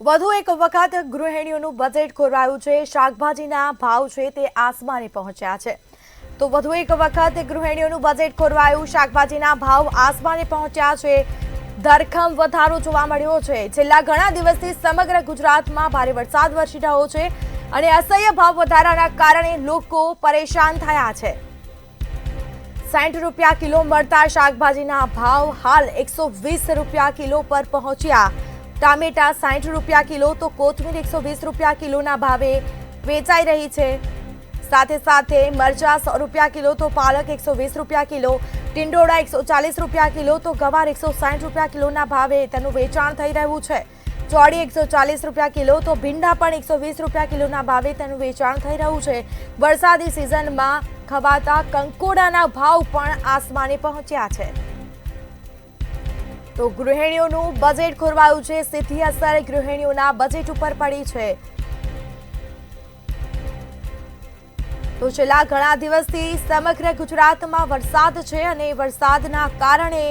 વધુ એક વખત ગૃહિણીઓનું બજેટ ખોરવાયું છે। શાકભાજીના ભાવ છે તે આસમાને પહોંચ્યા છે। તો વધુ એક વખત ગૃહિણીઓનું બજેટ ખોરવાયું, શાકભાજીના ભાવ આસમાને પહોંચ્યા છે। ધરખમ વધારો જોવા મળ્યો છે। છેલ્લા ઘણા દિવસથી સમગ્ર ગુજરાતમાં ભારે વરસાદ વરસી રહ્યો છે અને અસહ્ય ભાવ વધારાના કારણે લોકો પરેશાન થયા છે। 60 રૂપિયા કિલો મળતા શાકભાજીના ભાવ હાલ 120 રૂપિયા કિલો પર પહોંચ્યા। ટામેટા 60 રૂપિયા કિલો તો કોથમીર 120 રૂપિયા કિલોના ભાવે વેચાઈ રહી છે। સાથે સાથે મરચા 100 રૂપિયા કિલો તો પાલક 120 રૂપિયા કિલો, ટિંડોળા 140 રૂપિયા કિલો તો ગવાર 160 રૂપિયા કિલોના ભાવે તેનું વેચાણ થઈ રહ્યું છે। ચોળી 140 રૂપિયા કિલો તો ભીંડા પણ 120 રૂપિયા કિલોના ભાવે તેનું વેચાણ થઈ રહ્યું છે। વરસાદી સિઝનમાં ખવાતા કંકોડાના ભાવ પણ આસમાને પહોંચ્યા છે। તો ગૃહિણીઓનું બજેટ ખોરવાયું છે। સીધી અસર ગૃહિણીઓના બજેટ ઉપર પડી છે। તો છેલ્લા ઘણા દિવસથી સમગ્ર ગુજરાતમાં વરસાદ છે અને વરસાદના કારણે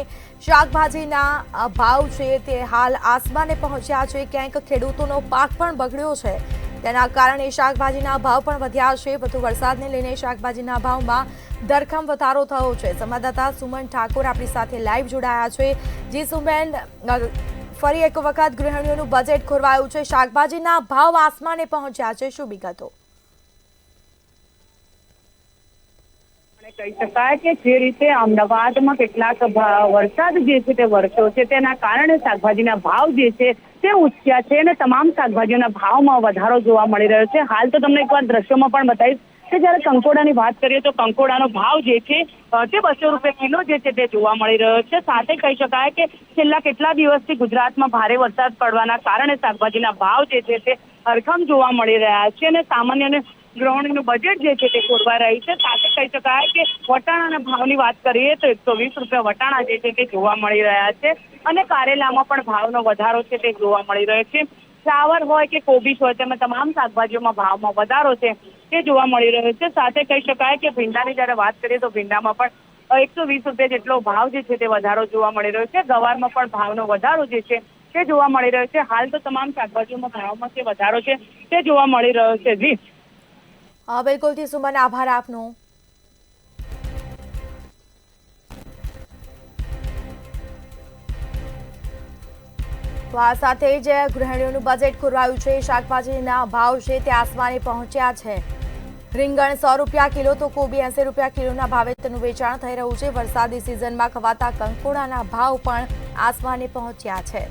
શાકભાજીના ભાવ છે તે હાલ આસમાને પહોંચ્યા છે। ક્યાંક ખેડૂતોનો પાક પણ બગડ્યો છે, તેના કારણે શાકભાજીના ભાવ પણ વધ્યા છે। વધુ વરસાદને લઈને શાકભાજીના ભાવમાં ધરખમ વધારો થયો છે। સંવાદદાતા સુમન ઠાકોર આપણી સાથે લાઈવ જોડાયા છે। જી સુમન, ફરી એક વખત ગૃહિણીઓનું બજેટ ખોરવાયું છે, શાકભાજીના ભાવ આસમાને પહોંચ્યા છે, શું વિગતો? કહી શકાય કે જે રીતે અમદાવાદમાં કેટલાક વરસાદ જે છે તે વરસ્યો છે, તેના કારણે શાકભાજીના ભાવ જે છે તે ઉછળ્યા છે અને તમામ શાકભાજીઓના ભાવમાં વધારો જોવા મળી રહ્યો છે। હાલ તો તમને એકવાર દ્રશ્યોમાં પણ બતાવીશ કે જ્યારે કંકોડાની વાત કરીએ તો કંકોડાનો ભાવ જે છે તે 200 રૂપિયા કિલો જે છે તે જોવા મળી રહ્યો છે। સાથે કહી શકાય કે છેલ્લા કેટલા દિવસથી ગુજરાતમાં ભારે વરસાદ પડવાના કારણે શાકભાજીના ભાવ જે છે તે હરખમ જોવા મળી રહ્યા છે અને સામાન્ય ગૃહિણીનું બજેટ જે છે તે ખોરવાઈ રહી છે। સાથે કહી શકાય કે વટાણાના ભાવની વાત કરીએ તો 120 રૂપિયા વટાણા જે છે તે જોવા મળી રહ્યા છે અને કારેલામાં પણ ભાવનો વધારો છે તે જોવા મળી રહ્યો છે। ફ્લાવર હોય કે કોબીજ હોય, તેમાં તમામ શાકભાજીઓમાં ભાવમાં વધારો છે તે જોવા મળી રહ્યો છે। સાથે કહી શકાય કે ભીંડાની જ્યારે વાત કરીએ તો ભીંડામાં પણ 120 રૂપિયા જેટલો ભાવ જે છે તે વધારો જોવા મળી રહ્યો છે। ગવારમાં પણ ભાવનો વધારો જે છે તે જોવા મળી રહ્યો છે। હાલ તો તમામ શાકભાજીઓમાં ભાવમાં જે વધારો છે તે જોવા મળી રહ્યો છે। જી બિલકુલથી સુમન, આભાર આપનો। તો આ સાથે જ ગૃહિણીઓનું બજેટ ખોરવાયું છે, શાકભાજીના ભાવ છે તે આસમાને પહોંચ્યા છે। રીંગણ 100 રૂપિયા કિલો તો કોબી 80 રૂપિયા કિલોના ભાવે તેનું વેચાણ થઈ રહ્યું છે। વરસાદી સિઝનમાં ખવાતા કંકોડાના ભાવ પણ આસમાને પહોંચ્યા છે।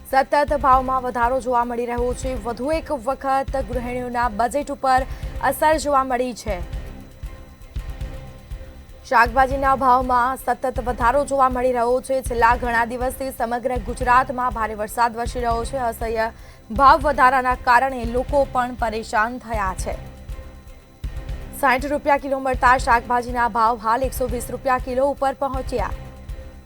સતત ભાવમાં વધારો જોવા મળી રહ્યો છે। વધુ એક વખત ગૃહિણીઓના બજેટ ઉપર અસર જોવા મળી છે। શાકભાજીના ભાવમાં સતત વધારો જોવા મળી રહ્યો છે। છેલ્લા ઘણા દિવસથી સમગ્ર ગુજરાતમાં ભારે વરસાદ વરસી રહ્યો છે। અસહ્ય ભાવ વધારાના કારણે લોકો પણ પરેશાન થયા છે। 60 રૂપિયા કિલો મળતા શાકભાજીના ભાવ હાલ 120 રૂપિયા કિલો ઉપર પહોંચ્યા।